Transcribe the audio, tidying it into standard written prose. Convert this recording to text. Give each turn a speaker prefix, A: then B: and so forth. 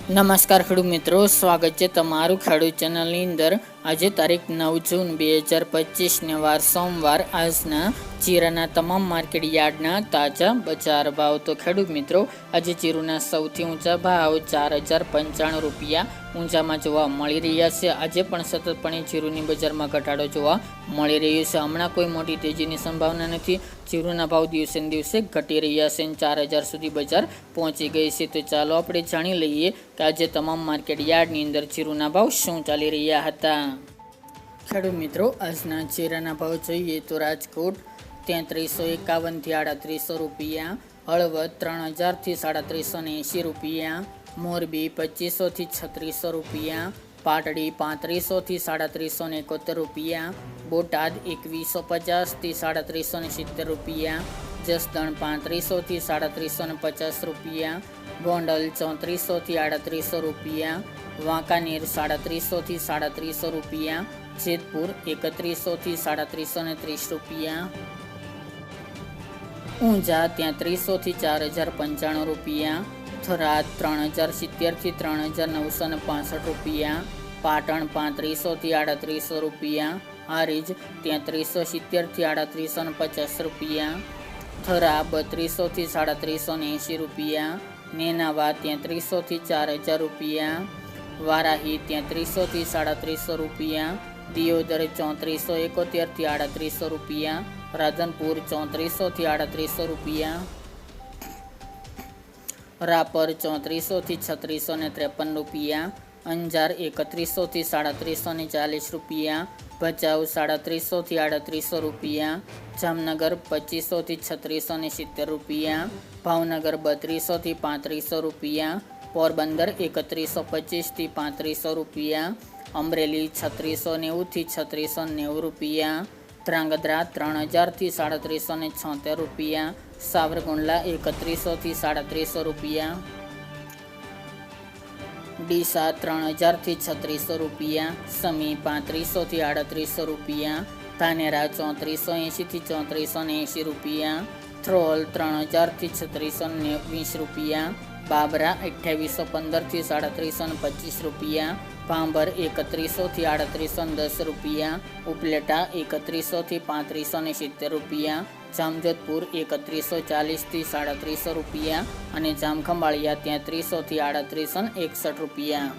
A: નમસ્કાર ખેડૂત મિત્રો, સ્વાગત છે તમારું ખેડૂત ચેનલની અંદર। આજે તારીખ 9 જૂન 2025 વાર સોમવાર। આજના જીરાના તમામ માર્કેટ યાર્ડના તાજા બજાર ભાવ। તો ખેડૂત મિત્રો, આજે જીરુના સૌથી ઊંચા ભાવ 4095 રૂપિયા ઊંચામાં જોવા મળી રહ્યા છે। આજે પણ સતતપણે જીરુની બજારમાં ઘટાડો જોવા મળી રહ્યો છે। હમણાં કોઈ મોટી તેજીની સંભાવના નથી। જીરુના ભાવ દિવસે ને દિવસે ઘટી રહ્યા છે। 4000 સુધી બજાર પહોંચી ગઈ છે। તો ચાલો આપણે જાણી લઈએ કે આજે તમામ માર્કેટ યાર્ડની અંદર જીરુના ભાવ શું ચાલી રહ્યા હતા। ખેડૂત મિત્રો, આજના જીરાના ભાવ જોઈએ તો રાજકોટ 3351 થી 3800 રૂપિયા, હળવદ 3000 થી 3780 રૂપિયા, મોરબી 2500 થી 3600 રૂપિયા, પાટડી 3500 થી 3771 રૂપિયા, બોટાદ 2150 થી 3770 રૂપિયા, જસદણ 3500 થી 3750 રૂપિયા, ગોંડલ 3400 થી 3800 રૂપિયા, વાંકાનેર 3700 થી 3700 રૂપિયા, જેતપુર 3100 થી 3730 રૂપિયા, ઊંઝા 3300 થી 4095 રૂપિયા, થરાદ 3070 થી 3965 રૂપિયા, પાટણ 3500 થી 3800 રૂપિયા, હારીજ 3370 થી 3850 રૂપિયા, થરા 3200 થી 3780 રૂપિયા, નેનાવા 3300 થી 4000 રૂપિયા, વારાહી 3300 થી 3700 રૂપિયા, દિયોદર 3471 થી 3800 રૂપિયા, રાધનપુર 3400 થી 3800 રૂપિયા, રાપર 3400 થી 3653 રૂપિયા, અંજાર 3100 થી 3740 રૂપિયા, ભચાઉ 3700 થી 3800 રૂપિયા, જામનગર 2500 થી 3670 રૂપિયા, ભાવનગર 3200 થી 3500 રૂપિયા, પોરબંદર 3125 થી 3500 રૂપિયા, અમરેલી 3690 થી 3690 રૂપિયા, ધ્રાંગધ્રા 3000 થી 3776 રૂપિયા, સાવરકુંડલા 3100 થી 3700 રૂપિયા, ડીસા 3000 થી 3600 રૂપિયા, સમી 3500 થી 3800 રૂપિયા, ધાનેરા 3480 થી 3480 રૂપિયા, થ્રોલ 3000 થી 3620 રૂપિયા, બાબરા 2815 થી 3725 રૂપિયા, ભાંભર 3100 થી 3810 રૂપિયા, ઉપલેટા 3100 થી 3570 રૂપિયા, જામજોધપુર 3140 થી 3700 રૂપિયા અને જામખંભાળિયા 3300 થી 3861 રૂપિયા।